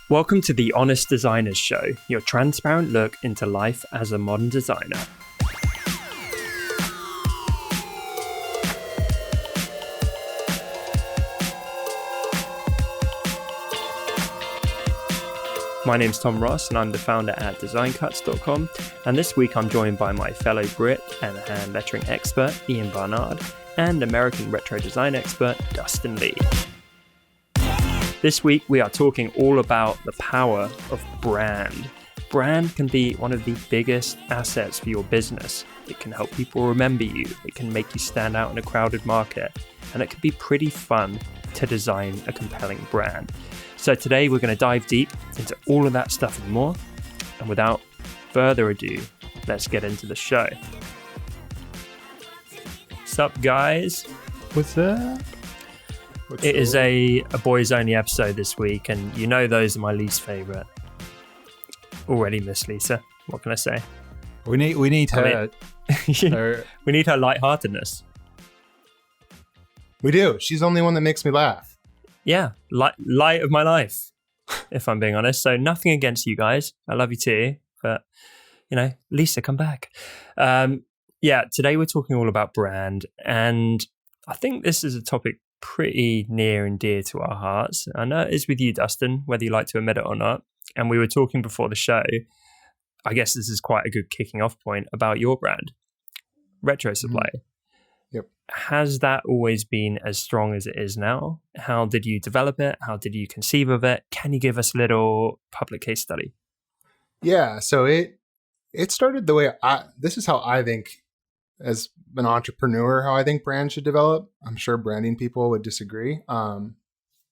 Welcome to the Honest Designers Show, your transparent look into life as a modern designer. My name's Tom Ross and I'm the founder at designcuts.com, and this week I'm joined by my fellow Brit and hand lettering expert Ian Barnard and American retro design expert Dustin Lee. This week we are talking all about the power of brand. Brand can be one of the biggest assets for your business. It can help people remember you, it can make you stand out in a crowded market, and it can be pretty fun to design a compelling brand. So today we're going to dive deep into all of that stuff and more. And without further ado, let's get into the show. What's up, guys? What's up? It is a boys only episode this week, and you know those are my least favorite. Already miss Lisa. What can I say? We need her. We need her lightheartedness. We do. She's the only one that makes me laugh. Yeah, light of my life, if I'm being honest. So nothing against you guys. I love you too. But, Lisa, come back. Today we're talking all about brand. And I think this is a topic pretty near and dear to our hearts. I know it is with you, Dustin, whether you like to admit it or not. And we were talking before the show. I guess this is quite a good kicking off point about your brand, Retro Supply. Yep. Has that always been as strong as it is now? How did you develop it? How did you conceive of it? Can you give us a little public case study? Yeah, so it started the way this is how I think, as an entrepreneur, how I think brands should develop. I'm sure branding people would disagree. A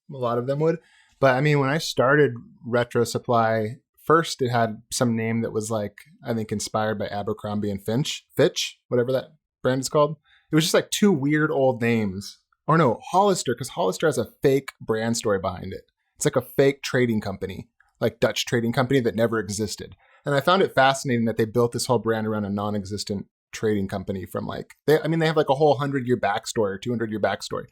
lot of them would. But I mean, when I started Retro Supply, first it had some name that was like, I think inspired by Abercrombie and Fitch, whatever that brand is called. It was just like two weird old names. Or no, Hollister, because Hollister has a fake brand story behind it. It's like a fake trading company, like Dutch trading company that never existed. And I found it fascinating that they built this whole brand around a non-existent trading company from they have like a whole 100-year backstory or 200-year backstory.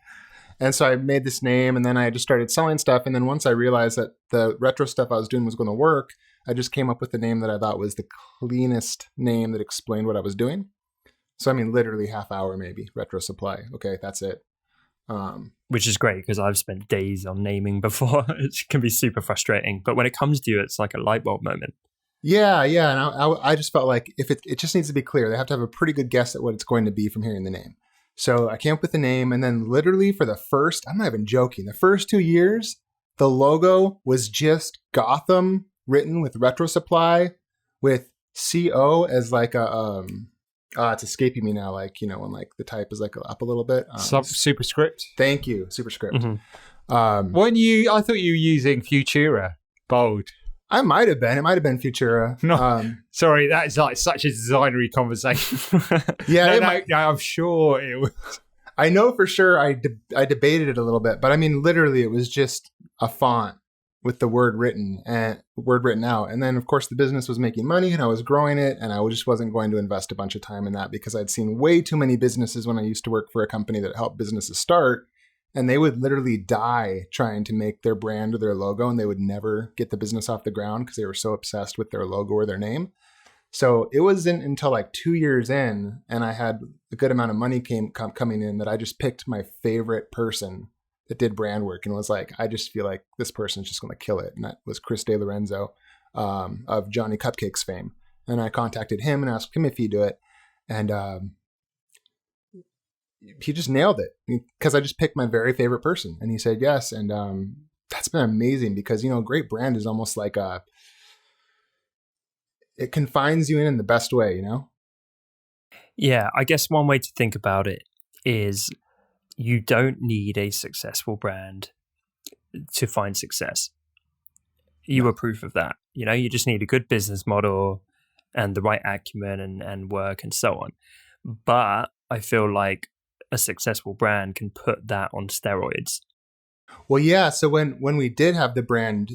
And so I made this name, and then I just started selling stuff. And then once I realized that the retro stuff I was doing was going to work, I just came up with the name that I thought was the cleanest name that explained what I was doing. So, I mean, literally half hour, maybe, Retro Supply. Okay, that's it. Which is great because I've spent days on naming before. It can be super frustrating. But when it comes to you, it's like a light bulb moment. Yeah. And I just felt like if it just needs to be clear. They have to have a pretty good guess at what it's going to be from hearing the name. So I came up with the name. And then literally for the first, I'm not even joking, the first 2 years, the logo was just Gotham written with Retro Supply with CO as like a... it's escaping me now, when the type is up a little bit. Superscript. Thank you, superscript. Mm-hmm. I thought you were using Futura, bold. I might have been. It might have been Futura. No, sorry, that is like such a designery conversation. Yeah, no, I'm sure it was. I know for sure I debated it a little bit, but I mean, literally it was just a font with the word written out. And then of course the business was making money and I was growing it, and I just wasn't going to invest a bunch of time in that because I'd seen way too many businesses when I used to work for a company that helped businesses start, and they would literally die trying to make their brand or their logo, and they would never get the business off the ground because they were so obsessed with their logo or their name. So it wasn't until like 2 years in and I had a good amount of money coming in that I just picked my favorite person that did brand work and was like, I just feel like this person's just going to kill it. And that was Chris DeLorenzo of Johnny Cupcakes fame. And I contacted him and asked him if he'd do it. And he just nailed it because I just picked my very favorite person. And he said yes. And that's been amazing because, great brand is almost like it confines you in the best way, Yeah, I guess one way to think about it is you don't need a successful brand to find success. You were proof of that. You just need a good business model and the right acumen and work and so on. But I feel like a successful brand can put that on steroids. Well, yeah. So when we did have the brand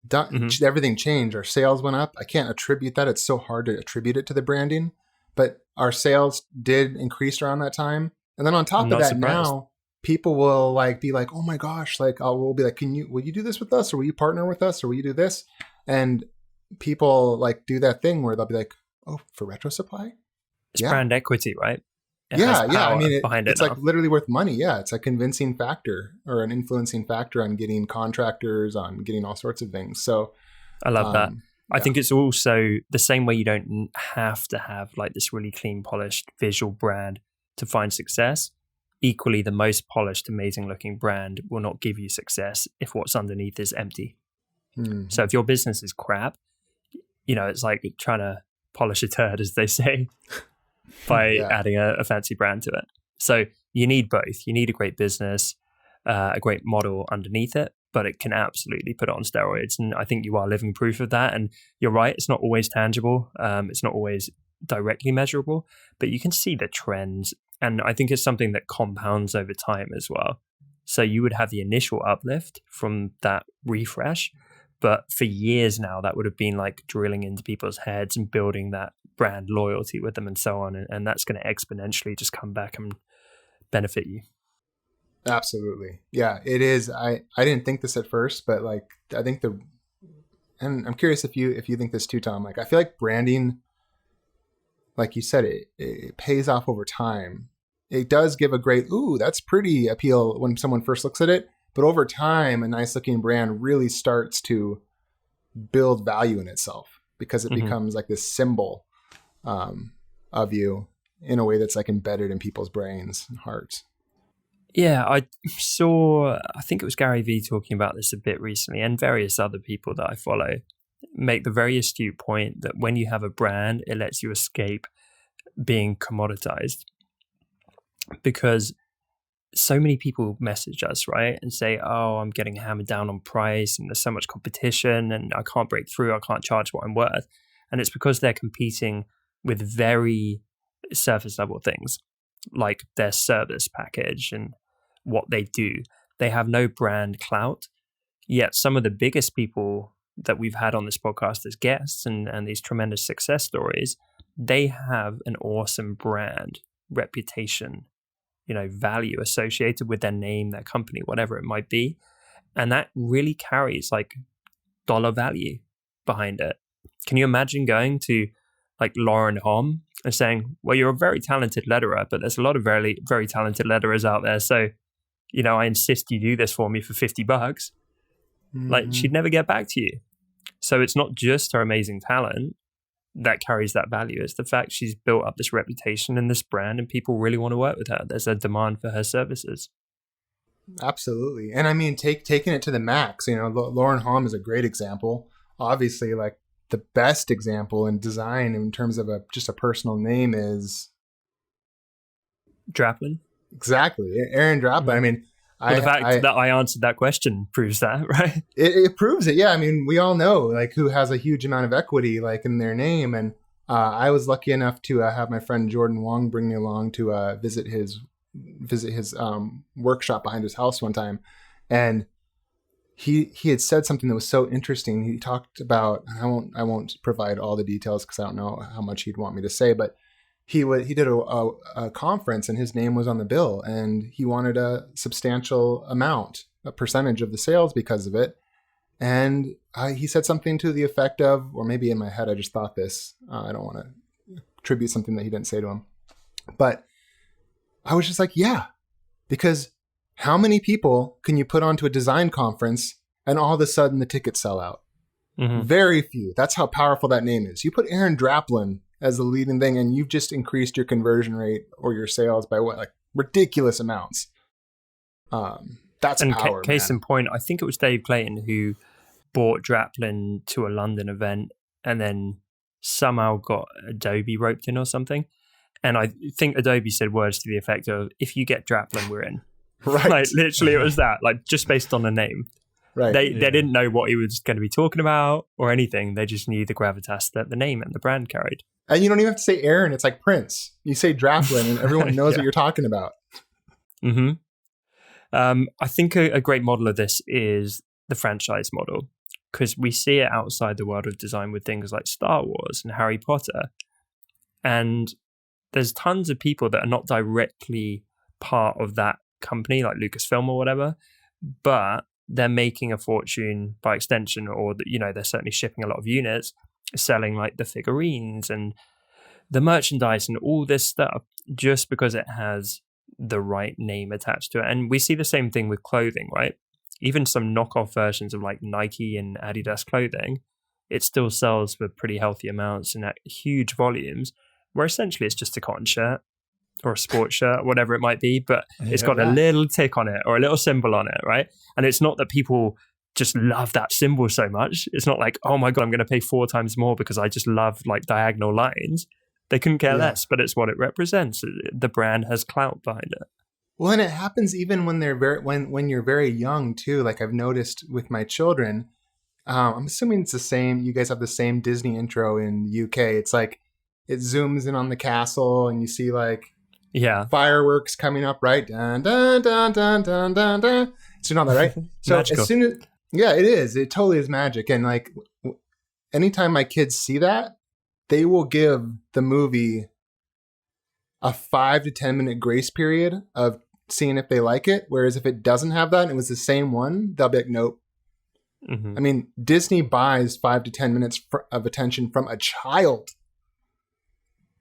done, everything changed. Our sales went up. I can't attribute that. It's so hard to attribute it to the branding. But our sales did increase around that time. And then on top of that, now people will like be like, oh my gosh, like we'll be like, will you do this with us, or will you partner with us, or will you do this? And people like do that thing where they'll be like, oh, for Retro Supply? It's brand equity, right? Yeah. I mean, it's now. like literally worth money. Yeah. It's a convincing factor or an influencing factor on getting contractors, on getting all sorts of things. So I love that. I think it's also the same way you don't have to have like this really clean, polished visual brand to find success. Equally, the most polished, amazing looking brand will not give you success if what's underneath is empty. So if your business is crap, it's like trying to polish a turd, as they say, by adding a fancy brand to it. So you need both. You need a great business, a great model underneath it, but it can absolutely put it on steroids. And I think you are living proof of that. And you're right, it's not always tangible. It's not always directly measurable, but you can see the trends. And I think it's something that compounds over time as well. So you would have the initial uplift from that refresh, but for years now, that would have been like drilling into people's heads and building that brand loyalty with them and so on. And that's going to exponentially just come back and benefit you. Absolutely. Yeah, it is. I didn't think this at first, but like, I think and I'm curious if you think this too, Tom, like, I feel like branding, like you said, it pays off over time. It does give a great, ooh, that's pretty appeal when someone first looks at it. But over time, a nice looking brand really starts to build value in itself because it becomes like this symbol of you in a way that's like embedded in people's brains and hearts. Yeah, I think it was Gary Vee talking about this a bit recently, and various other people that I follow make the very astute point that when you have a brand, it lets you escape being commoditized. Because so many people message us, right, and say, oh, I'm getting hammered down on price and there's so much competition and I can't break through, I can't charge what I'm worth. And it's because they're competing with very surface level things like their service package and what they do. They have no brand clout, yet some of the biggest people that we've had on this podcast as guests and these tremendous success stories, they have an awesome brand, reputation, value associated with their name, their company, whatever it might be. And that really carries like dollar value behind it. Can you imagine going to like Lauren Hom and saying, well, you're a very talented letterer, but there's a lot of very, very talented letterers out there. So, I insist you do this for me for $50. Like, she'd never get back to you. So it's not just her amazing talent that carries that value. It's the fact she's built up this reputation and this brand and people really want to work with her. There's a demand for her services. Absolutely. And I mean, taking it to the max, Lauren Hom is a great example. Obviously, like the best example in design in terms of just a personal name is Draplin. Exactly. Aaron Draplin. I mean, the fact that I answered that question proves that, right? It proves it. Yeah. I mean, we all know like who has a huge amount of equity like in their name. And I was lucky enough to have my friend Jordan Wong bring me along to visit his workshop behind his house one time. And he had said something that was so interesting. He talked about, I won't provide all the details because I don't know how much he'd want me to say, but he did a conference and his name was on the bill and he wanted a substantial amount, a percentage of the sales because of it. And he said something to the effect of, or maybe in my head, I just thought this, I don't want to attribute something that he didn't say to him, but I was just like, yeah, because how many people can you put onto a design conference and all of a sudden the tickets sell out? Very few. That's how powerful that name is. You put Aaron Draplin as the leading thing and you've just increased your conversion rate or your sales by like ridiculous amounts. That's power. Case in point, I think it was Dave Clayton who bought Draplin to a London event and then somehow got Adobe roped in or something. And I think Adobe said words to the effect of, if you get Draplin, we're in. Right. Like literally it was that, like just based on the name. Right. They didn't know what he was going to be talking about or anything. They just knew the gravitas that the name and the brand carried. And you don't even have to say Aaron. It's like Prince. You say Draplin and everyone knows what you're talking about. I think a great model of this is the franchise model, because we see it outside the world of design with things like Star Wars and Harry Potter. And there's tons of people that are not directly part of that company like Lucasfilm or whatever, but they're making a fortune by extension, or they're certainly shipping a lot of units, selling like the figurines and the merchandise and all this stuff just because it has the right name attached to it. And we see the same thing with clothing, right? Even some knockoff versions of like Nike and Adidas clothing, it still sells for pretty healthy amounts and at huge volumes, where essentially it's just a cotton shirt or a sports shirt, whatever it might be, but it's got a little tick on it or a little symbol on it, right? And it's not that people just love that symbol so much. It's not like, oh my God, I'm going to pay 4 times more because I just love like diagonal lines. They couldn't care less, but it's what it represents. The brand has clout behind it. Well, and it happens even when they're when you're very young too. Like I've noticed with my children, I'm assuming it's the same. You guys have the same Disney intro in the UK. It's like it zooms in on the castle, and you see like fireworks coming up, right? Dun dun dun dun dun dun dun. So you know that, right? So magical. As soon as it is. It totally is magic. And like anytime my kids see that, they will give the movie a 5 to 10 minute grace period of seeing if they like it. Whereas if it doesn't have that and it was the same one, they'll be like, nope. Mm-hmm. I mean, Disney buys 5 to 10 minutes of attention from a child.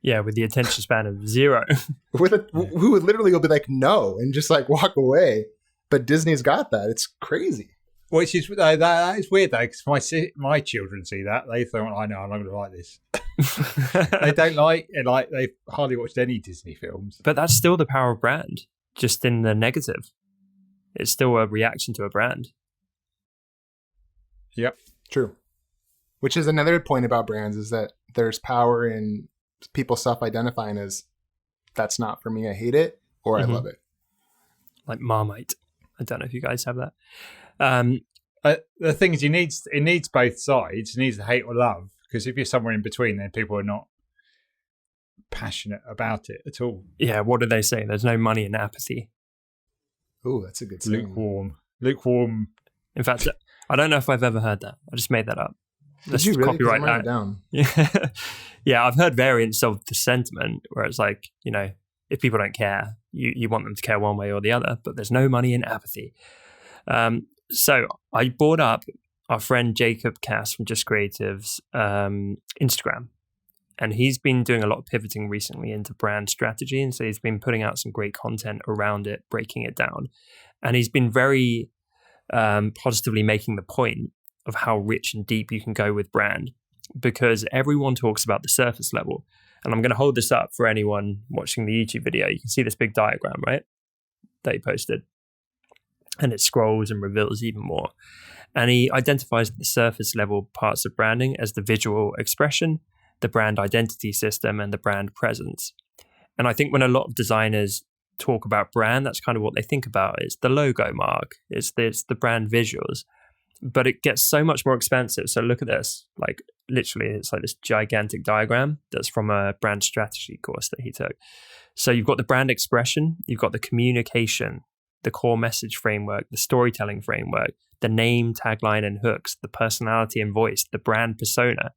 Yeah, with the attention span of 0. Who would literally will be like, no, and just like walk away. But Disney's got that. It's crazy. Which is that is weird though, because my children see that, they think, I know I'm not going to like this. They don't they've hardly watched any Disney films. But that's still the power of brand, just in the negative. It's still a reaction to a brand. Yep, true. Which is another point about brands, is that there's power in people self-identifying as, that's not for me, I hate it, or I love it. Like Marmite. I don't know if you guys have that. The thing is, it needs both sides. It needs the hate or love, because if you're somewhere in between, then people are not passionate about it at all. Yeah, what do they say? There's no money in apathy. Oh, that's a good saying. Lukewarm. In fact, I don't know if I've ever heard that. I just made that up. Did you really? Copyright that down. Yeah, I've heard variants of the sentiment where it's like, if people don't care, you want them to care one way or the other, but there's no money in apathy. So I brought up our friend Jacob Cass from Just Creative's Instagram, and he's been doing a lot of pivoting recently into brand strategy, and so he's been putting out some great content around it, breaking it down, and he's been very positively making the point of how rich and deep you can go with brand, because everyone talks about the surface level. And I'm going to hold this up for anyone watching the YouTube video. You can see this big diagram, right, that he posted. And it scrolls and reveals even more. And he identifies the surface level parts of branding as the visual expression, the brand identity system, and the brand presence. And I think when a lot of designers talk about brand, that's kind of what they think about. It's the logo mark, it's the brand visuals. But it gets so much more expensive. So look at this. Like literally, it's like this gigantic diagram that's from a brand strategy course that he took. So you've got the brand expression, you've got the communication, the core message framework, the storytelling framework, the name, tagline, and hooks, the personality and voice, the brand persona.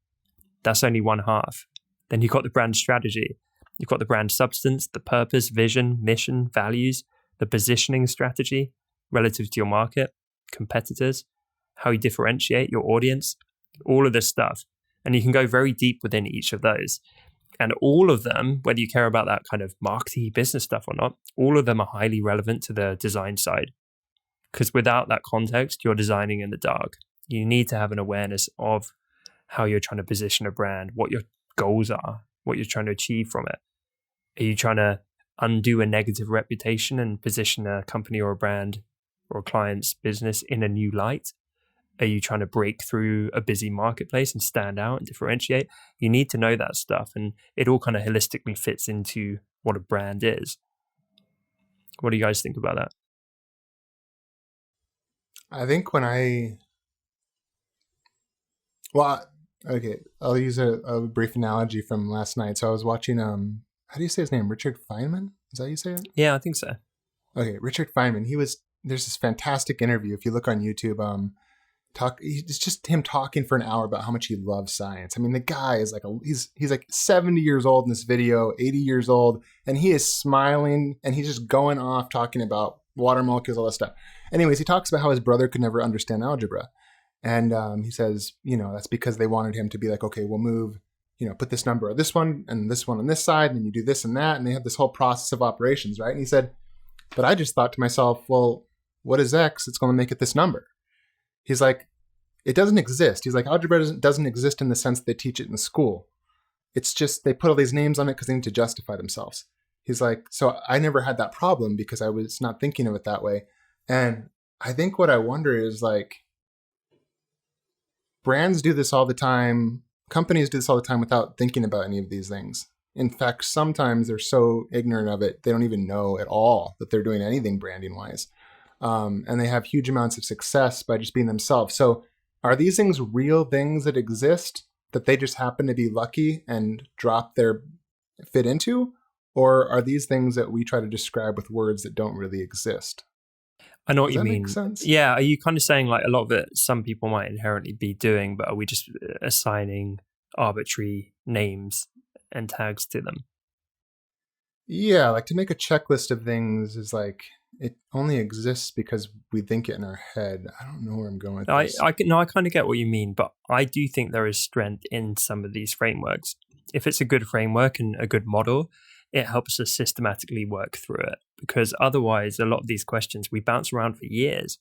That's only one half. Then you've got the brand strategy. You've got the brand substance, the purpose, vision, mission, values, the positioning strategy relative to your market, competitors, how you differentiate your audience, all of this stuff. And you can go very deep within each of those. And all of them, whether you care about that kind of marketing business stuff or not, all of them are highly relevant to the design side. Because without that context, you're designing in the dark. You need to have an awareness of how you're trying to position a brand, what your goals are, what you're trying to achieve from it. Are you trying to undo a negative reputation and position a company or a brand or a client's business in a new light? Are you trying to break through a busy marketplace and stand out and differentiate? You need to know that stuff, and it all kind of holistically fits into what a brand is. What do you guys think about that? I think I'll use a brief analogy from last night. So I was watching, how do you say his name? Richard Feynman? Is that how you say it? Yeah, I think so. Okay, Richard Feynman. There's this fantastic interview. If you look on YouTube, it's just him talking for an hour about how much he loves science. I mean, the guy is like he's like 70 years old in this video, 80 years old, and he is smiling and he's just going off talking about water molecules, all that stuff. Anyways, he talks about how his brother could never understand algebra. And he says, that's because they wanted him to be like, okay, we'll move, put this number on this one and this one on this side, and then you do this and that. And they have this whole process of operations, right? And he said, but I just thought to myself, well, what is X? It's going to make it this number. He's like, it doesn't exist. He's like, algebra doesn't exist in the sense that they teach it in school. It's just they put all these names on it because they need to justify themselves. He's like, so I never had that problem because I was not thinking of it that way. And I think what I wonder is like, brands do this all the time. Companies do this all the time without thinking about any of these things. In fact, sometimes they're so ignorant of it, they don't even know at all that they're doing anything branding wise. And they have huge amounts of success by just being themselves. So are these things real things that exist that they just happen to be lucky and drop their fit into? Or are these things that we try to describe with words that don't really exist? I know what Does you that mean. make sense? Yeah. Are you kind of saying like a lot of it, some people might inherently be doing, but are we just assigning arbitrary names and tags to them? Yeah, like to make a checklist of things is like, it only exists because we think it in our head. I don't know where I'm going with this. I kind of get what you mean, but I do think there is strength in some of these frameworks. If it's a good framework and a good model, it helps us systematically work through it, because otherwise a lot of these questions we bounce around for years.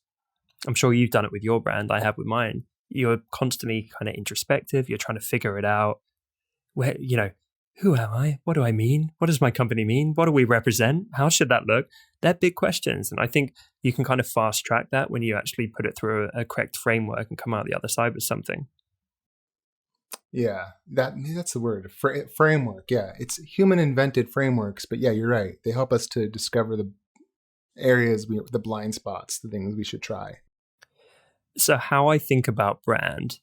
I'm sure you've done it with your brand. I have with mine. You're constantly kind of introspective. You're trying to figure it out. Where, who am I? What do I mean? What does my company mean? What do we represent? How should that look? They're big questions. And I think you can kind of fast track that when you actually put it through a correct framework and come out the other side with something. Yeah, that's the word. Framework. Yeah, it's human invented frameworks, but yeah, you're right. They help us to discover the areas, the blind spots, the things we should try. So how I think about brand,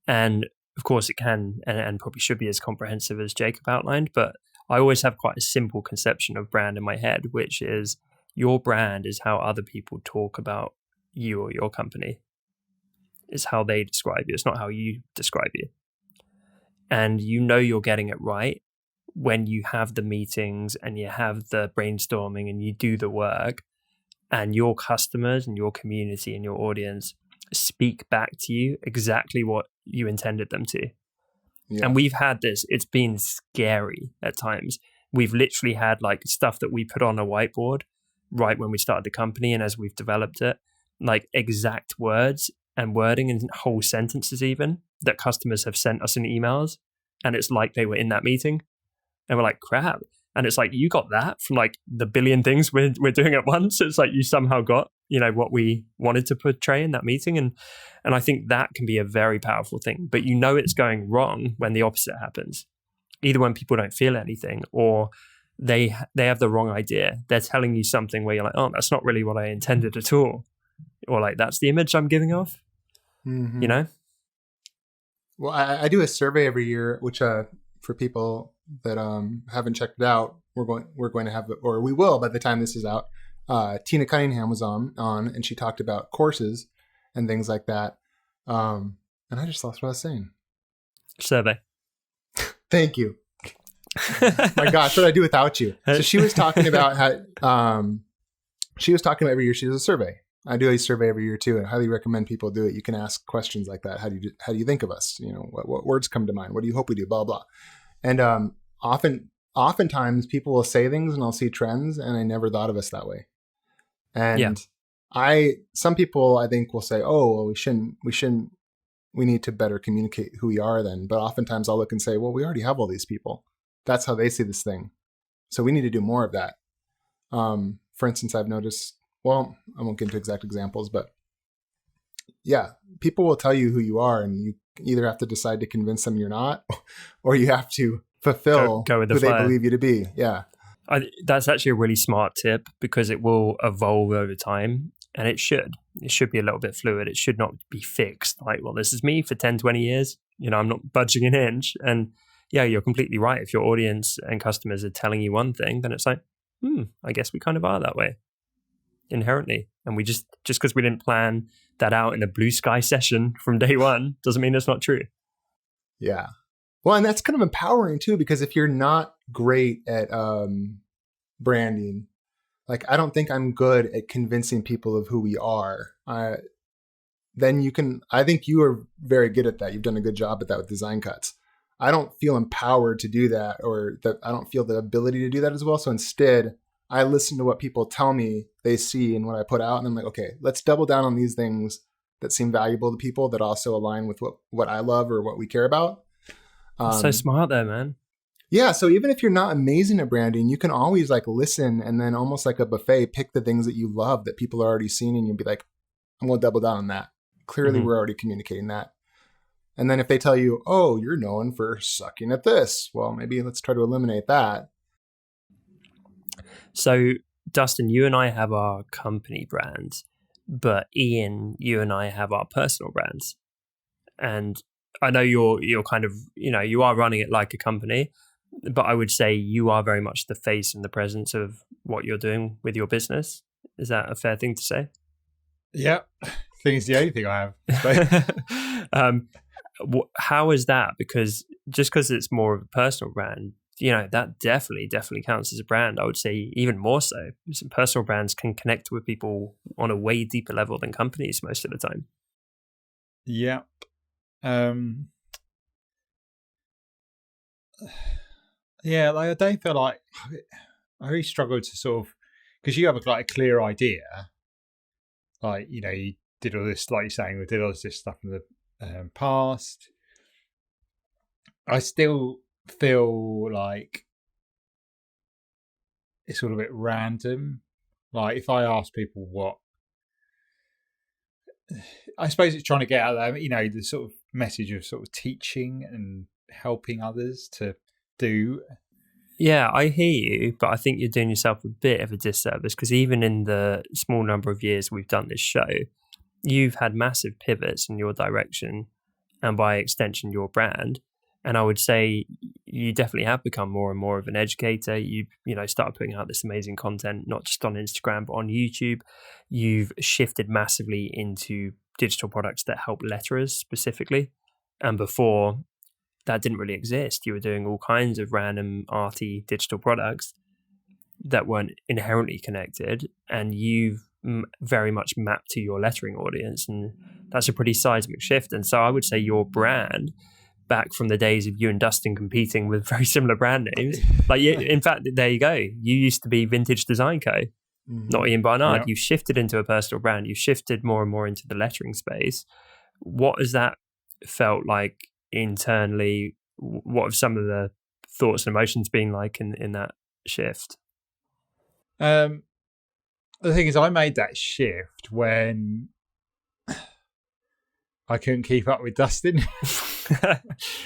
and of course it can and probably should be as comprehensive as Jacob outlined, but I always have quite a simple conception of brand in my head, which is your brand is how other people talk about you or your company. It's how they describe you. It's not how you describe you. And you're getting it right when you have the meetings and you have the brainstorming and you do the work, and your customers and your community and your audience speak back to you exactly what you intended them to. Yeah. And we've had this, it's been scary at times. We've literally had like stuff that we put on a whiteboard right when we started the company, and as we've developed it, like exact words and wording and whole sentences even that customers have sent us in emails, and it's like they were in that meeting, and we're like, crap. And it's like, you got that from like the billion things we're doing at once. It's like you somehow got, what we wanted to portray in that meeting. And I think that can be a very powerful thing. But it's going wrong when the opposite happens. Either when people don't feel anything, or they have the wrong idea. They're telling you something where you're like, oh, that's not really what I intended at all. Or like, that's the image I'm giving off. Mm-hmm. Well, I do a survey every year, which for people that haven't checked it out, we're going to have it, or we will by the time this is out. Tina Cunningham was on, and she talked about courses and things like that. And I just lost what I was saying. Survey. Thank you. My gosh, what did I do without you? So she was talking about how every year she does a survey. I do a survey every year too, and I highly recommend people do it. You can ask questions like that. How do you think of us? What words come to mind? What do you hope we do? Blah blah. And oftentimes people will say things, and I'll see trends, and I never thought of us that way. And some people I think will say, oh, well, we need to better communicate who we are then. But oftentimes I'll look and say, well, we already have all these people. That's how they see this thing. So we need to do more of that. For instance, I've noticed, well, I won't get into exact examples, but yeah, people will tell you who you are, and you either have to decide to convince them you're not, or you have to fulfill go with who flow. They believe you to be. Yeah. That's actually a really smart tip, because it will evolve over time, and it should be a little bit fluid. It should not be fixed. Like, well, this is me for 10, 20 years. I'm not budging an inch. And yeah, you're completely right. If your audience and customers are telling you one thing, then it's like, I guess we kind of are that way inherently. And we just because we didn't plan that out in a blue sky session from day one doesn't mean it's not true. Yeah. Well, and that's kind of empowering too, because if you're not great at branding, like, I don't think I'm good at convincing people of who we are. Then you can, I think you are very good at that. You've done a good job at that with Design Cuts. I don't feel empowered to do that, or that I don't feel the ability to do that as well. So instead, I listen to what people tell me they see and what I put out. And I'm like, okay, let's double down on these things that seem valuable to people that also align with what I love or what we care about. So smart there, man. Yeah. So even if you're not amazing at branding, you can always like listen and then almost like a buffet, pick the things that you love that people are already seeing, and you'll be like, I'm going to double down on that. Clearly, we're already communicating that. And then if they tell you, oh, you're known for sucking at this, well, maybe let's try to eliminate that. So, Dustin, you and I have our company brands, but Ian, you and I have our personal brands. And I know you're kind of, you are running it like a company, but I would say you are very much the face and the presence of what you're doing with your business. Is that a fair thing to say? Yeah. I think it's the only thing I have. How is that? Because just because it's more of a personal brand, that definitely counts as a brand. I would say even more so. Some personal brands can connect with people on a way deeper level than companies most of the time. Yeah. Yeah, like I don't feel like I really struggle to sort of, because you have a clear idea. Like, you did all this, like you're saying, we did all this stuff in the past. I still feel like it's all a bit random. Like if I ask people what, I suppose it's trying to get out there, the sort of message of sort of teaching and helping others to do. Yeah, I hear you, but I think you're doing yourself a bit of a disservice, because even in the small number of years we've done this show, you've had massive pivots in your direction and by extension your brand. And I would say you definitely have become more and more of an educator. You started putting out this amazing content, not just on Instagram, but on YouTube. You've shifted massively into digital products that help letterers specifically. And before, that didn't really exist. You were doing all kinds of random arty digital products that weren't inherently connected, and you've very much mapped to your lettering audience, and that's a pretty seismic shift. And so I would say your brand, back from the days of you and Dustin competing with very similar brand names, in fact, there you go. You used to be Vintage Design Co., not Ian Barnard. Yeah. You've shifted into a personal brand. You've shifted more and more into the lettering space. What has that felt like internally? What have some of the thoughts and emotions been like in that shift? The thing is, I made that shift when I couldn't keep up with Dustin.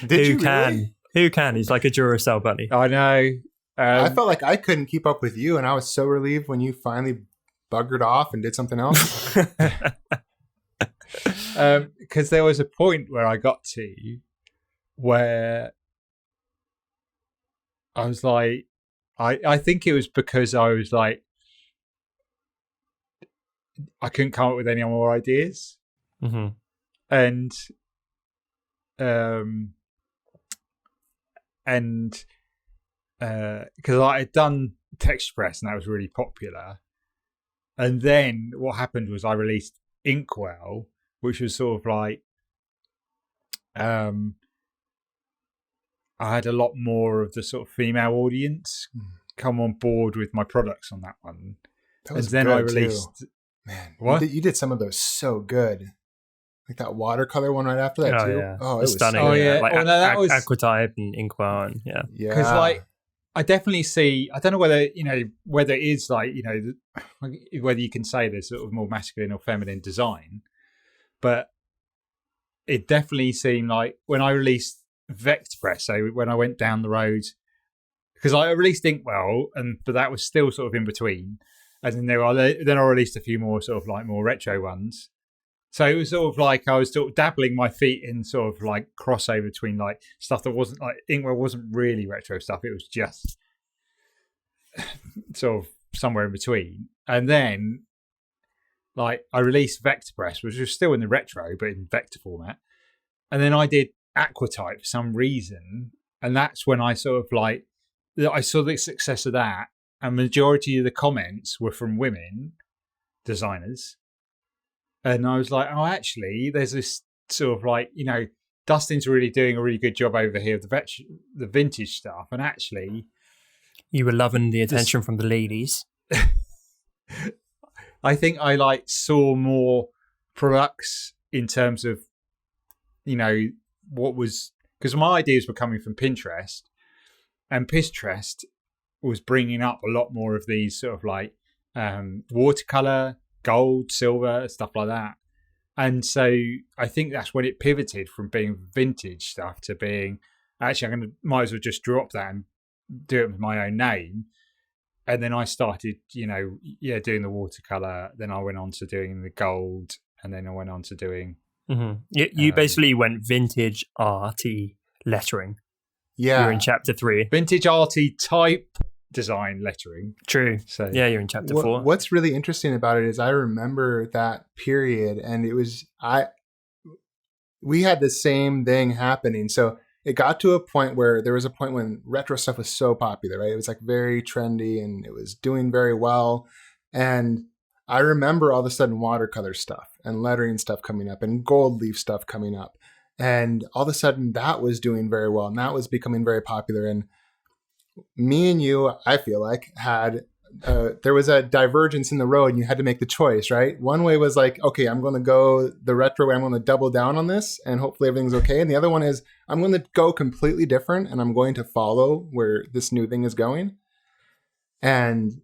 Who can? He's like a Duracell bunny. I know. I felt like I couldn't keep up with you, and I was so relieved when you finally buggered off and did something else. Because there was a point where I got to where I was like, I think it was because I was like, I couldn't come up with any more ideas. Mm-hmm. And because I had done TexturePress and that was really popular, and then what happened was I released Inkwell, which was sort of like I had a lot more of the sort of female audience come on board with my products on that one. That was and then good I released too. Man, what? You did some of those so good. Like that watercolor one right after that too. Yeah. Oh, it was stunning. So yeah. good. Like that was Aquatype and Inkwell, and yeah. Because like I definitely see. I don't know whether whether it is like whether you can say there's sort of more masculine or feminine design, but it definitely seemed like when I released VectorPress. So when I went down the road, because I released Inkwell, but that was still sort of in between, and then I released a few more sort of like more retro ones. So it was sort of like I was sort of dabbling my feet in sort of like crossover between like stuff that wasn't like Inkwell wasn't really retro stuff. It was just sort of somewhere in between. And then like I released VectorPress, which was still in the retro, but in vector format. And then I did Aquatype for some reason. And that's when I sort of like, I saw the success of that. a majority of the comments were from women designers. And I was like, oh, actually, there's this sort of like, Dustin's really doing a really good job over here of the vintage stuff. And actually, you were loving the attention from the ladies. I think I saw more products in terms of, what was, because my ideas were coming from Pinterest, and Pinterest was bringing up a lot more of these sort of like watercolor, gold, silver, stuff like that. And so I think that's when it pivoted from being vintage stuff to being, actually, might as well just drop that and do it with my own name. And then I started, doing the watercolor. Then I went on to doing the gold, and then I went on to doing. Mm-hmm. You basically went vintage arty lettering. Yeah, you're in chapter 3. Vintage arty type design lettering. True. So yeah, you're in chapter 4. What's really interesting about it is I remember that period, and it was we had the same thing happening. So it got to a point where there was a point when retro stuff was so popular, right? It was like very trendy and it was doing very well. And I remember all of a sudden watercolor stuff and lettering stuff coming up and gold leaf stuff coming up. And all of a sudden that was doing very well and that was becoming very popular. And me and you, I feel like, had there was a divergence in the road and you had to make the choice, right? One way was like, okay, I'm going to go the retro way. I'm going to double down on this and hopefully everything's okay. And the other one is I'm going to go completely different and I'm going to follow where this new thing is going. And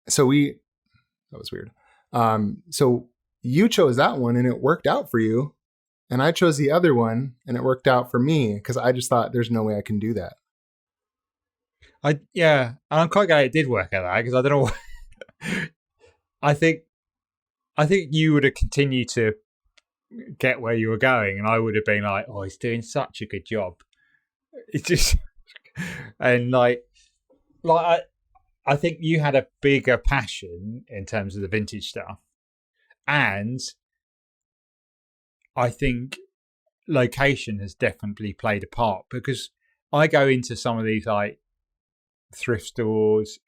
so that was weird. So you chose that one and it worked out for you. And I chose the other one and it worked out for me because I just thought there's no way I can do that. I'm quite glad it did work out that because I don't know what I think you would have continued to get where you were going and I would have been like, oh, he's doing such a good job. It's just and I think you had a bigger passion in terms of the vintage stuff. And I think location has definitely played a part because I go into some of these like thrift stores,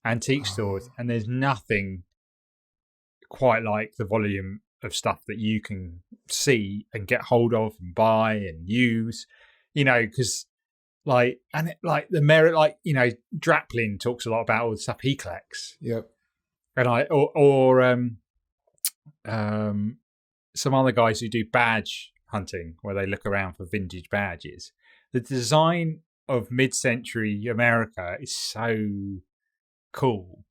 antique stores, and there's nothing quite like the volume of stuff that you can see and get hold of and buy and use, because the merit, Draplin talks a lot about all the stuff he collects. Yep. And some other guys who do badge hunting where they look around for vintage badges. The design of mid-century America is so cool.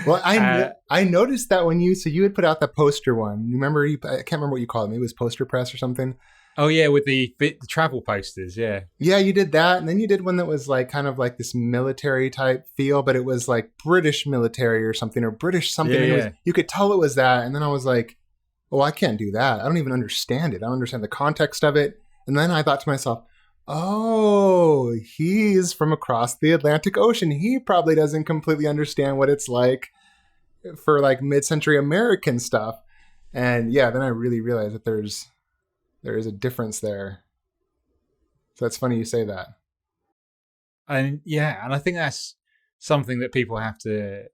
Well, I noticed that when you had put out the poster one. You remember? I can't remember what you called it. Maybe it was Poster Press or something. Oh yeah, with the travel posters. Yeah. Yeah, you did that, and then you did one that was like kind of like this military type feel, but it was like British military or something or British something. Yeah. You could tell it was that, and then I was like, "Oh, I can't do that. I don't even understand it. I don't understand the context of it." And then I thought to myself, oh, he's from across the Atlantic Ocean. He probably doesn't completely understand what it's like for like mid-century American stuff. And yeah, then I really realized that there is a difference there. So that's funny you say that. And yeah, and I think that's something that people have to,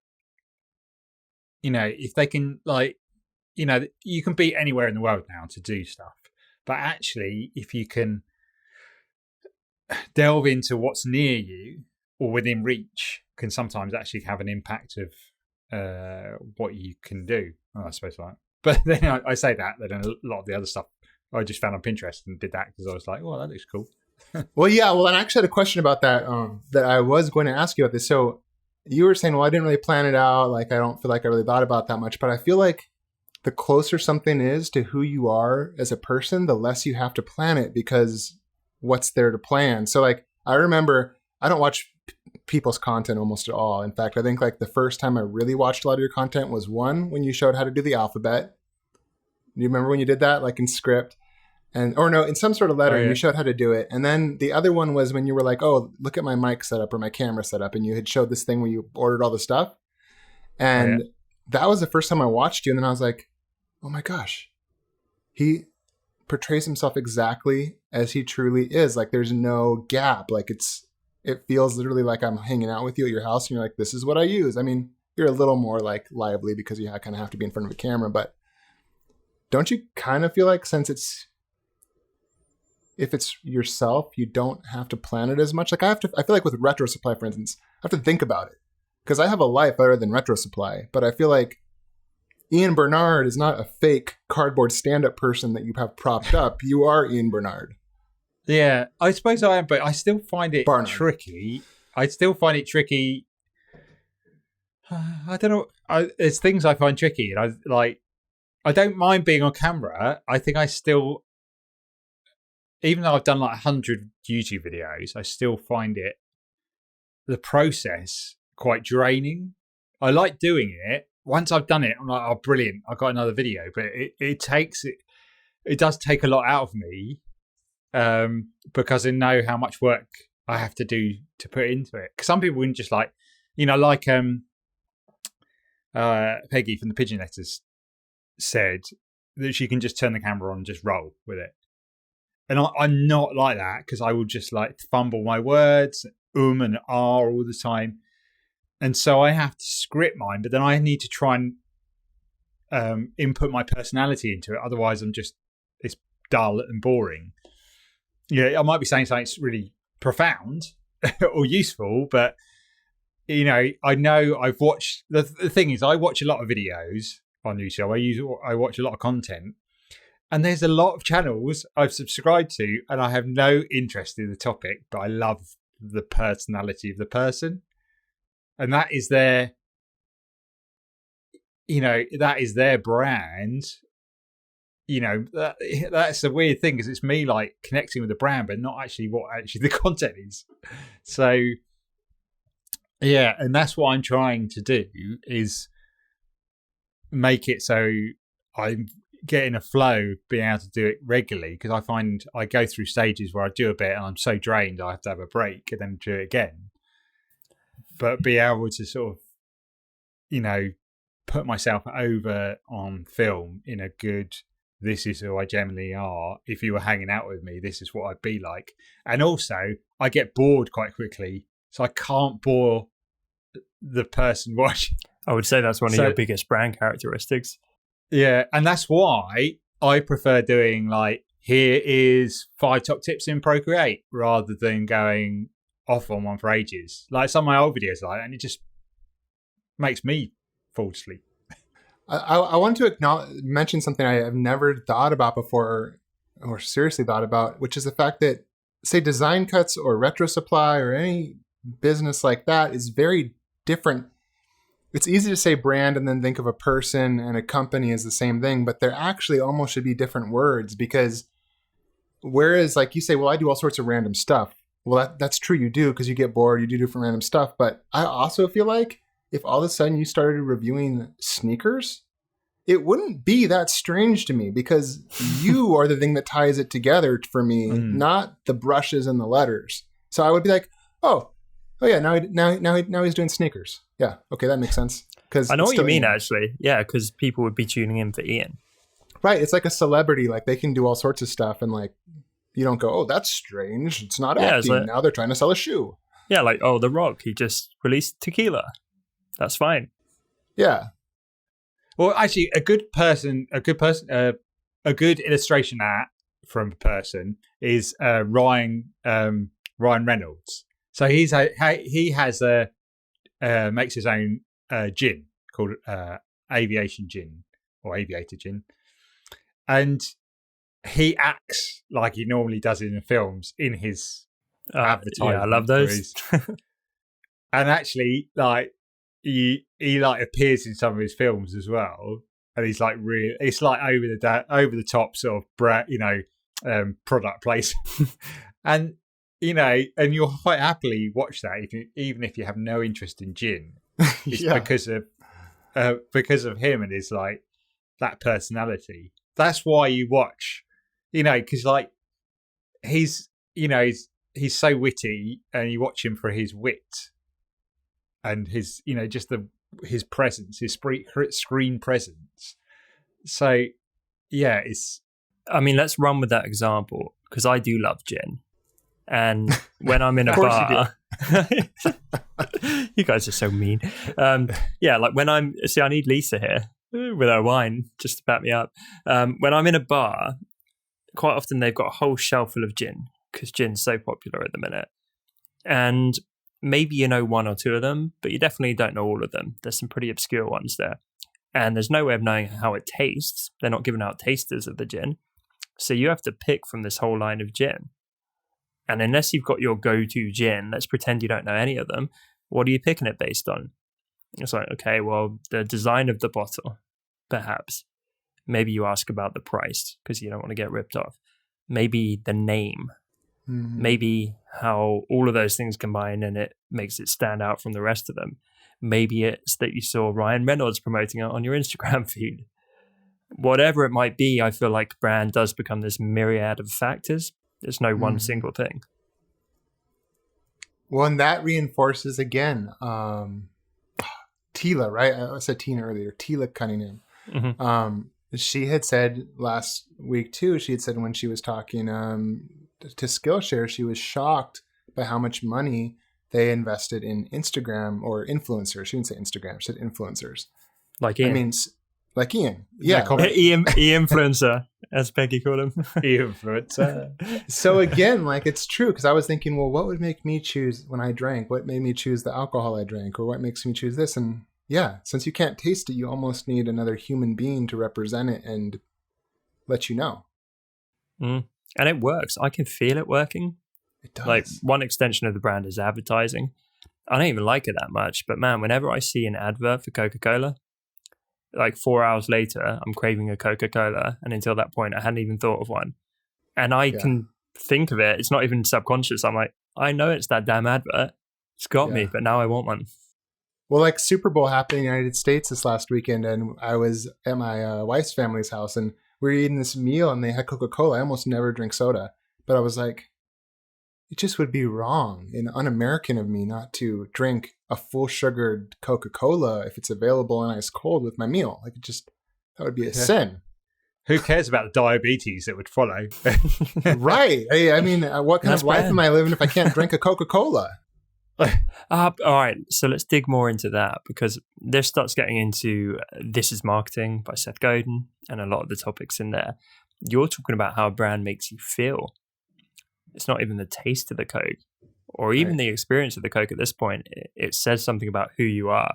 if they can you can be anywhere in the world now to do stuff. But actually, if you can delve into what's near you or within reach, can sometimes actually have an impact of what you can do. I suppose like, but then I say that, then a lot of the other stuff I just found on Pinterest and did that because I was like, well, that looks cool. Well, yeah. Well, and I actually had a question about that that I was going to ask you about this. So you were saying, well, I didn't really plan it out. Like, I don't feel like I really thought about that much, but I feel like the closer something is to who you are as a person, the less you have to plan it because what's there to plan. So like, I remember I don't watch people's content almost at all. In fact, I think like the first time I really watched a lot of your content was one when you showed how to do the alphabet. Do you remember when you did that, like in script? In some sort of letter, you showed how to do it. And then the other one was when you were like, oh, look at my mic setup or my camera setup. And you had showed this thing where you ordered all the stuff. And that was the first time I watched you. And then I was like, oh my gosh, he portrays himself exactly as he truly is. Like there's no gap. Like it's it feels literally like I'm hanging out with you at your house and you're like, this is what I use. I mean, you're a little more like lively because you kind of have to be in front of a camera, but don't you kind of feel like if it's yourself, you don't have to plan it as much? Like I feel like with Retro Supply, for instance, I have to think about it because I have a life other than Retro Supply, but I feel like Ian Bernard is not a fake cardboard stand-up person that you have propped up. You are Ian Bernard. Yeah, I suppose I am, but I still find it Barnard. tricky. I still find it tricky. I don't know. There's things I find tricky, and I don't mind being on camera. I think I still, even though I've done like 100 YouTube videos, I still find the process quite draining. I like doing it. Once I've done it, I'm like, oh, brilliant! I got another video, but it does take a lot out of me, because I know how much work I have to do to put into it. Because some people wouldn't just like, like Peggy from the Pigeon Letters said that she can just turn the camera on and just roll with it. And I'm not like that, because I will just like fumble my words, and ah all the time. And so I have to script mine, but then I need to try and input my personality into it. Otherwise, it's dull and boring. I might be saying something really profound or useful, but, I know I've watched, the thing is, I watch a lot of videos on YouTube. I watch a lot of content, and there's a lot of channels I've subscribed to, and I have no interest in the topic, but I love the personality of the person. And that is their brand. That's the weird thing, because it's me like connecting with the brand, but not actually what the content is. So, yeah, and that's what I'm trying to do, is make it so I'm getting a flow, being able to do it regularly, because I find I go through stages where I do a bit and I'm so drained I have to have a break and then do it again. But be able to sort of, put myself over on film in a good, this is who I generally are. If you were hanging out with me, this is what I'd be like. And also, I get bored quite quickly, so I can't bore the person watching. I would say that's one of your biggest brand characteristics. Yeah, and that's why I prefer doing like, here is 5 top tips in Procreate, rather than going off on one for ages. Like some of my old videos and it just makes me fall asleep. I want to mention something I have never thought about before, or seriously thought about, which is the fact that, say, Design Cuts or Retro Supply or any business like that is very different. It's easy to say brand and then think of a person, and a company is the same thing, but there actually almost should be different words, because whereas like you say, well, I do all sorts of random stuff. Well, that's true. You do, because you get bored. You do different random stuff. But I also feel like if all of a sudden you started reviewing sneakers, it wouldn't be that strange to me, because you are the thing that ties it together for me, not the brushes and the letters. So I would be like, oh yeah, now he's doing sneakers. Yeah, okay, that makes sense. Because I know what you mean, actually. Yeah, because people would be tuning in for Ian. Right. It's like a celebrity. Like they can do all sorts of stuff, and like, you don't go, oh, that's strange. It's not acting. Like, now they're trying to sell a shoe. Yeah, like, oh, The Rock, he just released tequila. That's fine. Yeah. Well, actually, a good illustration of that from a person is Ryan Reynolds. So he makes his own gin called Aviation Gin, or Aviator Gin, and he acts like he normally does in the films in his advertising. Yeah, I love those. And actually, like he like appears in some of his films as well, and he's like it's like over the top sort of product placement, and and you'll quite happily watch that even if you have no interest in gin. It's because of him and his like that personality. That's why you watch. Because like he's so witty, and you watch him for his wit and his, just his presence, his screen presence. So, yeah, let's run with that example, because I do love gin, and when I'm in a bar, You guys are so mean. Yeah, like when I need Lisa here with her wine just to back me up. When I'm in a bar, quite often they've got a whole shelf full of gin because gin's so popular at the minute. And maybe you know one or two of them, but you definitely don't know all of them. There's some pretty obscure ones there. And there's no way of knowing how it tastes. They're not giving out tasters of the gin. So you have to pick from this whole line of gin. And unless you've got your go-to gin, let's pretend you don't know any of them, what are you picking it based on? It's like, okay, well, the design of the bottle, perhaps. Maybe you ask about the price because you don't want to get ripped off. Maybe the name. Mhm. Maybe how all of those things combine and it makes it stand out from the rest of them. Maybe it's that you saw Ryan Reynolds promoting it on your Instagram feed. Whatever it might be, I feel like brand does become this myriad of factors. There's no one single thing. Well, and that reinforces again, Tila, right? I said Tina earlier, Tila Cunningham. Mm-hmm. She had said last week too, she had said when she was talking to Skillshare, she was shocked by how much money they invested in Instagram or influencers. She didn't say Instagram, she said influencers. Like Ian. I mean, like Ian. Yeah. E-influencer, as Peggy called him. Influencer. So again, like it's true because I was thinking, well, what would make me choose when I drank? What made me choose the alcohol I drank, or what makes me choose this? And yeah, since you can't taste it, you almost need another human being to represent it and let you know. And it works. I can feel it working. It does. Like one extension of the brand is advertising. I don't even like it that much, but man, whenever I see an advert for Coca-Cola, like 4 hours later, I'm craving a Coca-Cola. And until that point, I hadn't even thought of one. And I can think of it. It's not even subconscious. I'm like, I know it's that damn advert. It's got me, but now I want one. Well, like Super Bowl happened in the United States this last weekend, and I was at my wife's family's house, and we were eating this meal, and they had Coca-Cola. I almost never drink soda, but I was like, it just would be wrong and un-American of me not to drink a full sugared Coca-Cola if it's available and ice cold with my meal. Like that would be a sin. Who cares about the diabetes that would follow? Right. Hey, I mean, what kind of life am I living if I can't drink a Coca-Cola? All right, so let's dig more into that because this starts getting into This Is Marketing by Seth Godin and a lot of the topics in there. You're talking about how a brand makes you feel. It's not even the taste of the Coke or even the experience of the Coke at this point. It says something about who you are.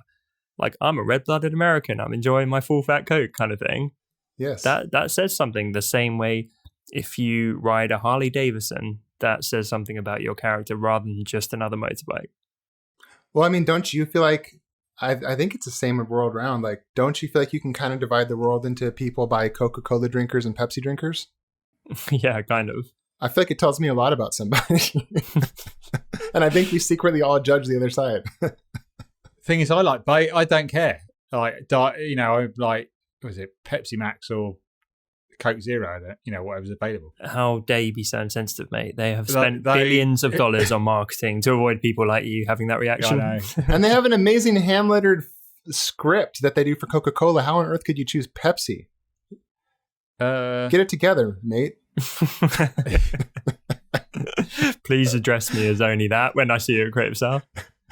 Like, I'm a red-blooded American. I'm enjoying my full fat Coke kind of thing. Yes. That says something the same way if you ride a Harley Davidson, that says something about your character rather than just another motorbike. Well, I mean, don't you feel like, I think it's the same world round. Like, don't you feel like you can kind of divide the world into people by Coca-Cola drinkers and Pepsi drinkers? Yeah, kind of. I feel like it tells me a lot about somebody. And I think we secretly all judge the other side. Thing is, I don't care. Like, I'm like, was it Pepsi Max or Coke Zero? Whatever's available. How dare you be so insensitive, mate? They have spent billions of dollars on marketing to avoid people like you having that reaction. I know. And they have an amazing hand-lettered script that they do for Coca-Cola. How on earth could you choose Pepsi? Get it together, mate. Please address me as only that when I see you at Creative South.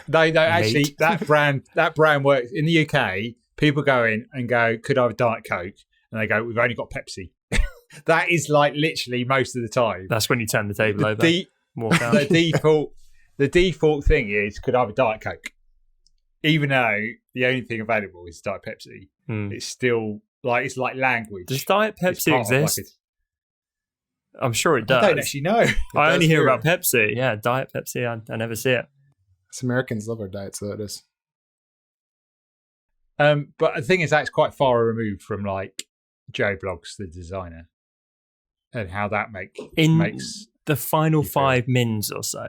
No, actually, that brand works in the UK. People go in and go, could I have a Diet Coke? And they go, we've only got Pepsi. That is like literally most of the time. That's when you turn the table over. Walk out. The default thing is, could I have a Diet Coke? Even though the only thing available is Diet Pepsi, it's still like, it's like language. Does Diet Pepsi exist? I'm sure it does. I don't actually know. I only hear about Pepsi. Yeah, Diet Pepsi. I never see it. Us Americans love our diet sodas. But the thing is, that's quite far removed from like Joe Bloggs, the designer, and how that makes the final 5 mins or so.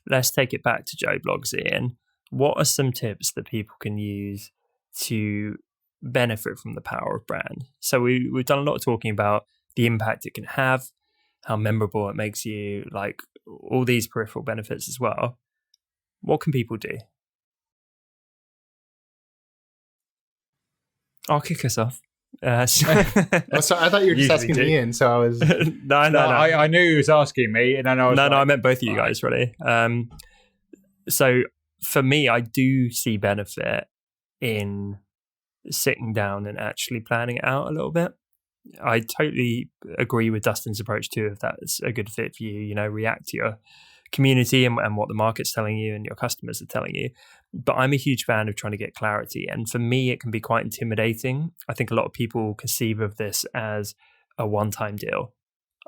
Let's take it back to Joe Bloggs, Ian. What are some tips that people can use to benefit from the power of brand? So we've done a lot of talking about the impact it can have, how memorable it makes you, like all these peripheral benefits as well. What can people do? I'll kick us off. Sorry, I thought you were just asking Ian, so I was... No. I knew he was asking me, and then I was I meant both of you guys, really. So for me, I do see benefit in sitting down and actually planning it out a little bit. I totally agree with Dustin's approach too. If that's a good fit for you, react to your community and what the market's telling you and your customers are telling you. But I'm a huge fan of trying to get clarity. And for me, it can be quite intimidating. I think a lot of people conceive of this as a one-time deal.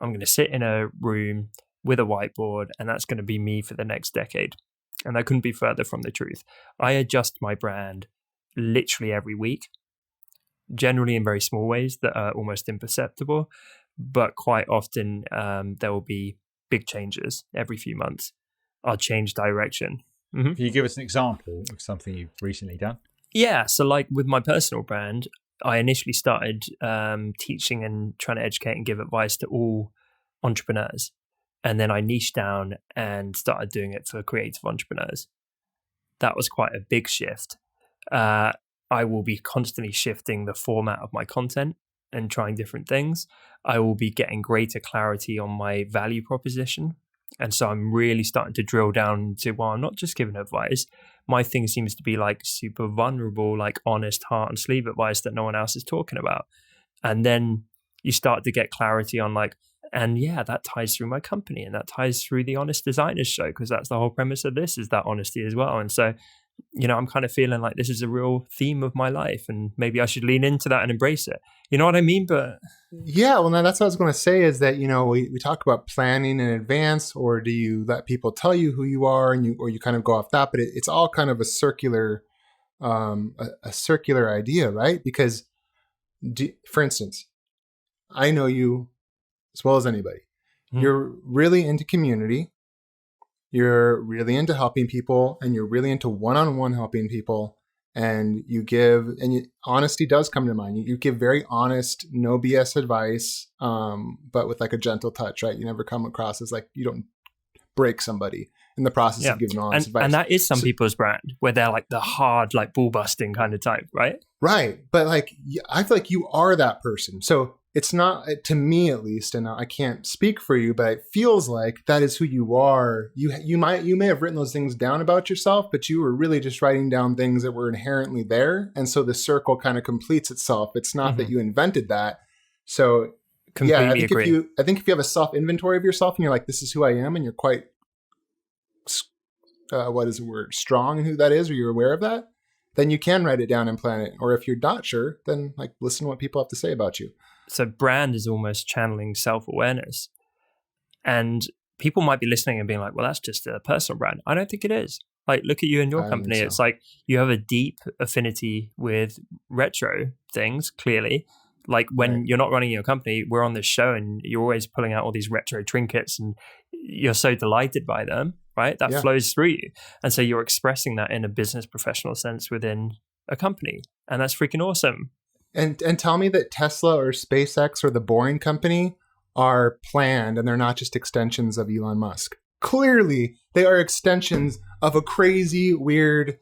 I'm going to sit in a room with a whiteboard, and that's going to be me for the next decade. And that couldn't be further from the truth. I adjust my brand literally every week, generally in very small ways that are almost imperceptible, but quite often there will be big changes every few months. I'll change direction. Can you give us an example of something you've recently done? Yeah, so like with my personal brand, I initially started teaching and trying to educate and give advice to all entrepreneurs. And then I niched down and started doing it for creative entrepreneurs. That was quite a big shift. I will be constantly shifting the format of my content and trying different things. I will be getting greater clarity on my value proposition. And so I'm really starting to drill down to, well, I'm not just giving advice. My thing seems to be like super vulnerable, like honest heart and sleeve advice that no one else is talking about. And then you start to get clarity on like, and yeah, that ties through my company and that ties through the Honest Designers Show, because that's the whole premise of this, is that honesty as well. And so, I'm kind of feeling like this is a real theme of my life and maybe I should lean into that and embrace it. You know what I mean? But yeah, well, now that's what I was going to say is that, we talk about planning in advance, or do you let people tell you who you are and you kind of go off that, but it's all kind of a circular idea, right? Because for instance, I know you as well as anybody. Mm-hmm. You're really into community. You're really into helping people, and you're really into one-on-one helping people. And you give, honesty does come to mind. You give very honest, no BS advice, but with like a gentle touch, right? You never come across as like you don't break somebody in the process of giving honest advice. And that is some people's brand, where they're like the hard, like bull busting kind of type, right? Right. But like, I feel like you are that person. So it's not, to me at least, and I can't speak for you, but it feels like that is who you are. You may have written those things down about yourself, but you were really just writing down things that were inherently there. And so the circle kind of completes itself. It's not that you invented that. So completely I think agree. I think if you have a self inventory of yourself and you're like, this is who I am, and you're quite, what is the word, strong in who that is, or you're aware of that, then you can write it down and plan it. Or if you're not sure, then like listen to what people have to say about you. So brand is almost channeling self-awareness. And people might be listening and being like, well, that's just a personal brand. I don't think it is. Like, look at you and your company. It's like you have a deep affinity with retro things, clearly. Like when you're not running your company, we're on this show and you're always pulling out all these retro trinkets and you're so delighted by them, right? That flows through you. And so you're expressing that in a business professional sense within a company. And that's freaking awesome. And tell me that Tesla or SpaceX or the Boring Company are planned and they're not just extensions of Elon Musk. Clearly, they are extensions of a crazy, weird,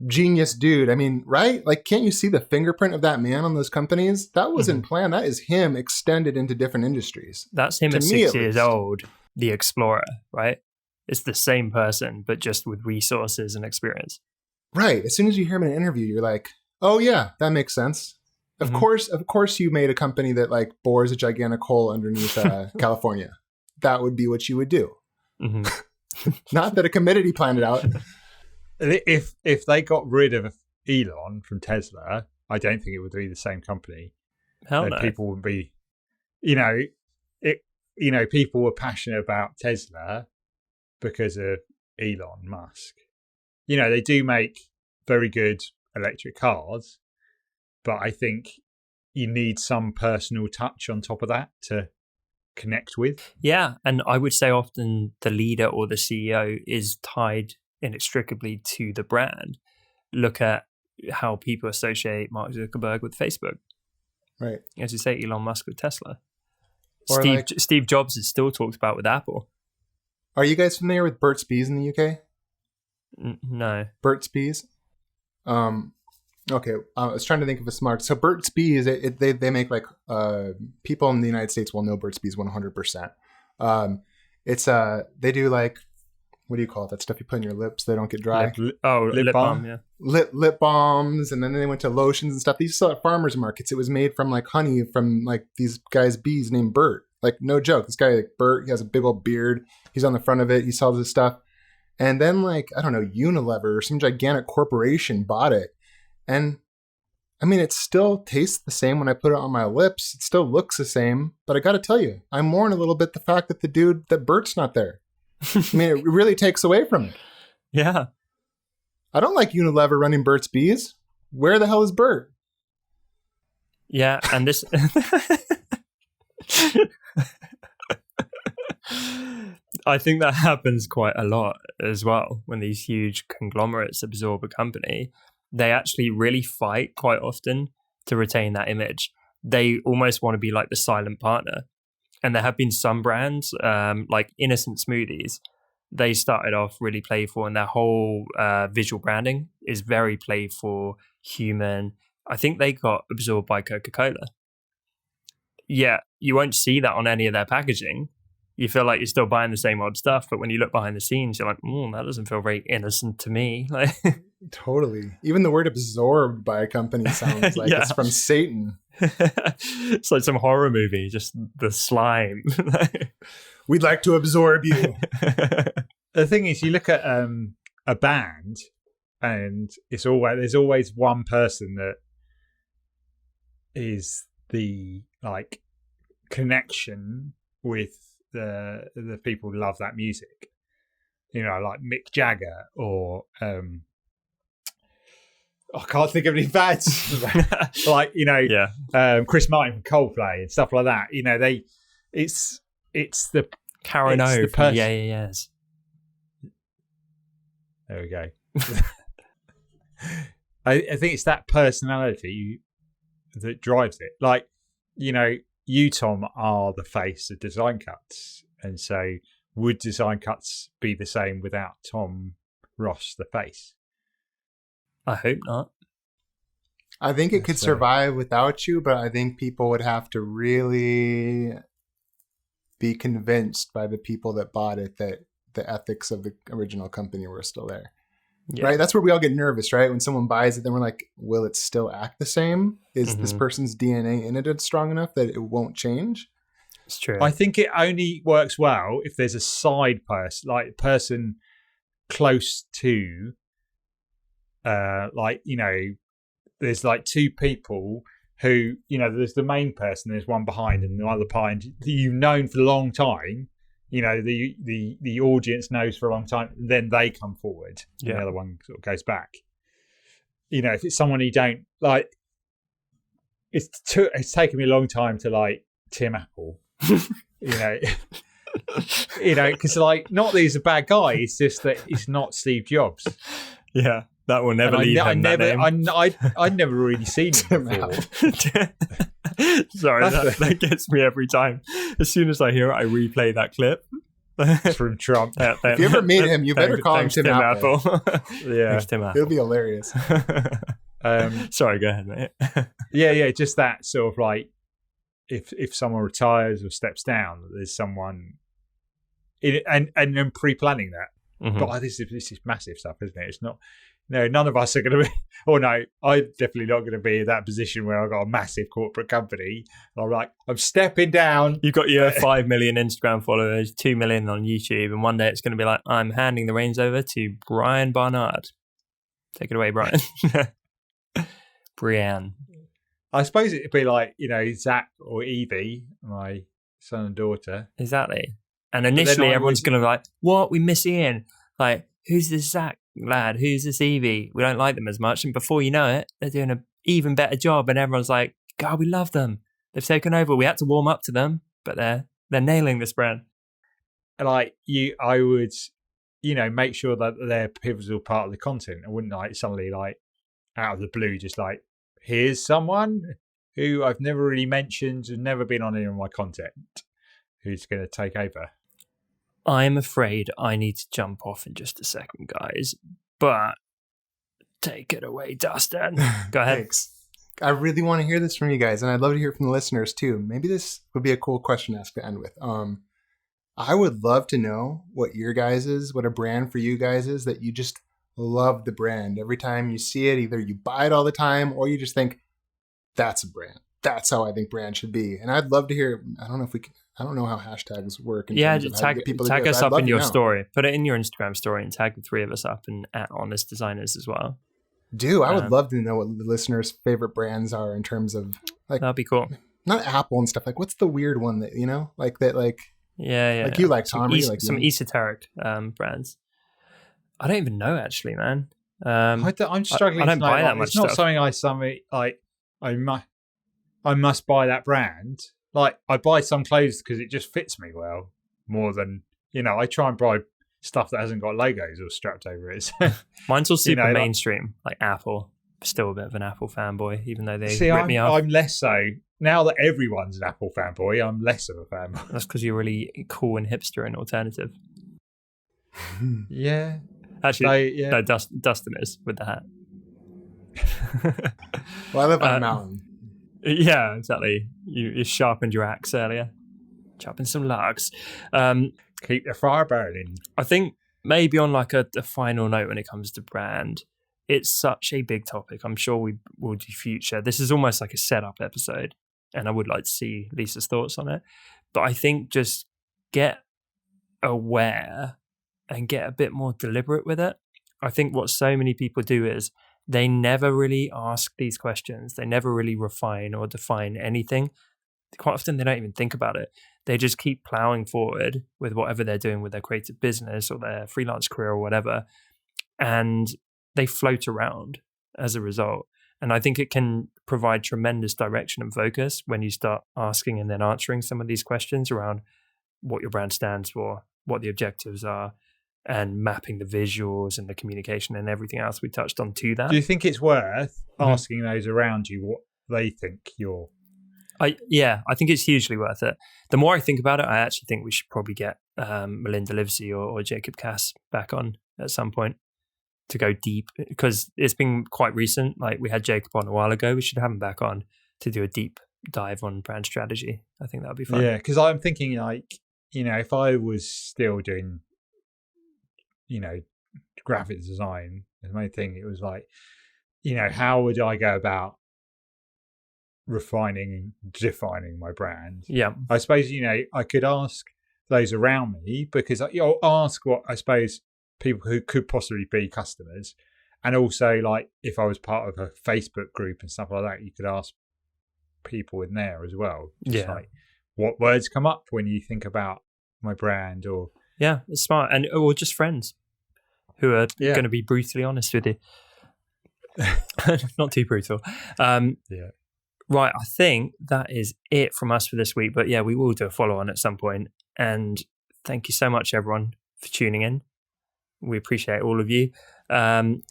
genius dude. I mean, right? Like, can't you see the fingerprint of that man on those companies? That wasn't planned. That is him extended into different industries. That's him at 6 years old, the explorer, right? It's the same person, but just with resources and experience. Right. As soon as you hear him in an interview, you're like, oh yeah, that makes sense. Of course you made a company that like bores a gigantic hole underneath California. That would be what you would do. Not that a committee planned it out. If they got rid of Elon from Tesla, I don't think it would be the same company. Hell no. People would be, people were passionate about Tesla because of Elon Musk. They do make very good electric cars, but I think you need some personal touch on top of that to connect with. Yeah, and I would say often the leader or the CEO is tied inextricably to the brand. Look at how people associate Mark Zuckerberg with Facebook. Right. As you say, Elon Musk with Tesla. Or Steve Jobs is still talked about with Apple. Are you guys familiar with Burt's Bees in the UK? No. Burt's Bees? Okay, I was trying to think of a smart. So Burt's Bees, they make like people in the United States will know Burt's Bees 100%. They do like what do you call it? That stuff you put in your lips, they don't get dry. Lip lip balm. balm, yeah. Lip balms, and then they went to lotions and stuff. These sell at farmers markets. It was made from like honey from like these guys' bees named Bert. Like, no joke. This guy, like Bert, he has a big old beard. He's on the front of it. He sells this stuff. And then, like, I don't know, Unilever or some gigantic corporation bought it. And I mean, it still tastes the same when I put it on my lips. It still looks the same. But I got to tell you, I mourn a little bit the fact that Bert's not there. I mean, it really takes away from it. Yeah. I don't like Unilever running Burt's Bees. Where the hell is Bert? Yeah, and this... I think that happens quite a lot as well when these huge conglomerates absorb a company. They actually really fight quite often to retain that image. They almost want to be like the silent partner. And there have been some brands, like Innocent Smoothies, they started off really playful, and their whole visual branding is very playful, human. I think they got absorbed by Coca-Cola. Yeah, you won't see that on any of their packaging. You feel like you're still buying the same old stuff, but when you look behind the scenes, you're like, that doesn't feel very innocent to me. Like, totally. Even the word absorbed by a company sounds like it's from Satan. It's like some horror movie, just the slime. We'd like to absorb you. The thing is, you look at a band, and there's always one person that is the like connection with the people who love that music. You know, like Mick Jagger or I can't think of any bands like, you know, Chris Martin from Coldplay and stuff like that. You know, it's the Karen O from Yeah Yes. There we go. I think it's that personality that drives it. Like, you know, you, Tom, are the face of Design Cuts. And so would Design Cuts be the same without Tom Ross, the face? I hope not. I think it could survive without you, but I think people would have to really be convinced by the people that bought it that the ethics of the original company were still there. Yeah. Right? That's where we all get nervous, right? When someone buys it, then we're like, will it still act the same? Is this person's DNA in it strong enough that it won't change? It's true. I think it only works well if there's a side person, like person close to, like, you know, there's like two people who, you know, there's the main person, there's one behind, and the other behind that you've known for a long time. You know, the audience knows for a long time, then they come forward, and the other one sort of goes back. You know, if it's someone you don't like, it's taken me a long time to like Tim Apple. you know, because like, not that he's a bad guy, it's just that he's not Steve Jobs. Yeah, that will never leave him. I'd never really seen him before. Sorry, that gets me every time. As soon as I hear it, I replay that clip. From Trump. If you ever meet him, you better call him Tim Apple. Yeah, thanks, Tim Apple. It'll be hilarious. Sorry, go ahead, mate. Yeah, just that sort of like, if someone retires or steps down, there's someone and then pre-planning that. Mm-hmm. But this is massive stuff, isn't it? It's not. No, none of us are going to be. Or no, I'm definitely not going to be in that position where I've got a massive corporate company. I'm like, I'm stepping down. You've got your 5 million Instagram followers, 2 million on YouTube, and one day it's going to be like, I'm handing the reins over to Brian Barnard. Take it away, Brian. Brienne. I suppose it'd be like, you know, Zach or Evie, my son and daughter. Exactly. And initially everyone's going to be like, what? We miss Ian. Like, who's this Zach lad? Who's this Evie? We don't like them as much. And before you know it, they're doing an even better job. And everyone's like, God, we love them. They've taken over. We had to warm up to them, but they're nailing this brand. Like I would, you know, make sure that they're a pivotal part of the content. I wouldn't like suddenly like out of the blue, just like, here's someone who I've never really mentioned and never been on any of my content who's going to take over. I'm afraid I need to jump off in just a second, guys. But take it away, Dustin. Go ahead. Thanks. I really want to hear this from you guys, and I'd love to hear from the listeners too. Maybe this would be a cool question to ask to end with. I would love to know what a brand for you guys is that you just love the brand. Every time you see it, either you buy it all the time or you just think, that's a brand. That's how I think brand should be. And I'd love to hear, I don't know how hashtags work. Yeah, tag us up in your story. Put it in your Instagram story and tag the three of us up and at Honest Designers as well. I would love to know what the listeners' favorite brands are in terms of like. That'd be cool. Not Apple and stuff. Like, what's the weird one that, like that, like. Yeah. Like you like Tom, like some esoteric brands. I don't even know actually, man. I'm struggling. I don't buy that much It's not stuff. something I must buy that brand. Like I buy some clothes because it just fits me well more than, I try and buy stuff that hasn't got logos or strapped over it. Mine's all super mainstream, like Apple. Still a bit of an Apple fanboy, even though they rip me off. I'm less so. Now that everyone's an Apple fanboy, I'm less of a fanboy. That's because you're really cool and hipster and alternative. Yeah. Actually, no, Dustin is with the hat. Well, I live on a mountain. Yeah, exactly. You sharpened your axe earlier. Chopping some logs. Keep the fire burning. I think maybe on like a final note when it comes to brand, it's such a big topic. I'm sure we will do future. This is almost like a setup episode, and I would like to see Lisa's thoughts on it. But I think just get aware and get a bit more deliberate with it. I think what so many people do is they never really ask these questions. They never really refine or define anything. Quite often they don't even think about it. They just keep plowing forward with whatever they're doing with their creative business or their freelance career or whatever. And they float around as a result. And I think it can provide tremendous direction and focus when you start asking and then answering some of these questions around what your brand stands for, what the objectives are, and mapping the visuals and the communication and everything else we touched on to that. Do you think it's worth asking those around you what they think you're? I think it's hugely worth it. The more I think about it, I actually think we should probably get Melinda Livesey or Jacob Cass back on at some point to go deep, because it's been quite recent. Like we had Jacob on a while ago. We should have him back on to do a deep dive on brand strategy. I think that would be fun. Yeah, because I'm thinking like, if I was still doing, graphic design, the main thing, it was like, how would I go about refining and defining my brand? Yeah. I suppose, I could ask those around me, because I'll ask what I suppose people who could possibly be customers. And also, like, if I was part of a Facebook group and stuff like that, you could ask people in there as well. Just like, what words come up when you think about my brand? Or yeah, it's smart. Or just friends who are going to be brutally honest with you. Not too brutal. Right, I think that is it from us for this week. But yeah, we will do a follow-on at some point. And thank you so much, everyone, for tuning in. We appreciate all of you.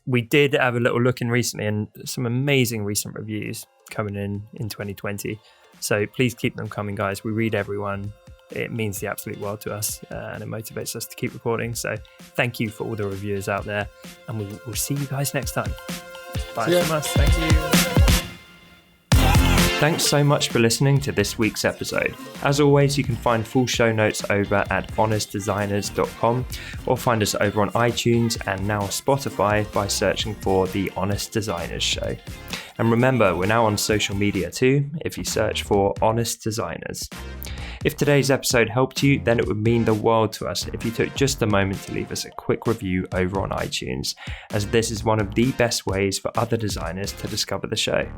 We did have a little look in recently, and some amazing recent reviews coming in 2020. So please keep them coming, guys. We read everyone. It means the absolute world to us, and it motivates us to keep recording. So thank you for all the reviewers out there, and we'll see you guys next time. Bye from us. Thank you. Thanks so much for listening to this week's episode. As always, you can find full show notes over at honestdesigners.com, or find us over on iTunes and now Spotify by searching for The Honest Designers Show. And remember, we're now on social media too, if you search for Honest Designers. If today's episode helped you, then it would mean the world to us if you took just a moment to leave us a quick review over on iTunes, as this is one of the best ways for other designers to discover the show.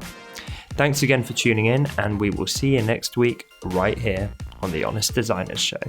Thanks again for tuning in, and we will see you next week right here on The Honest Designers Show.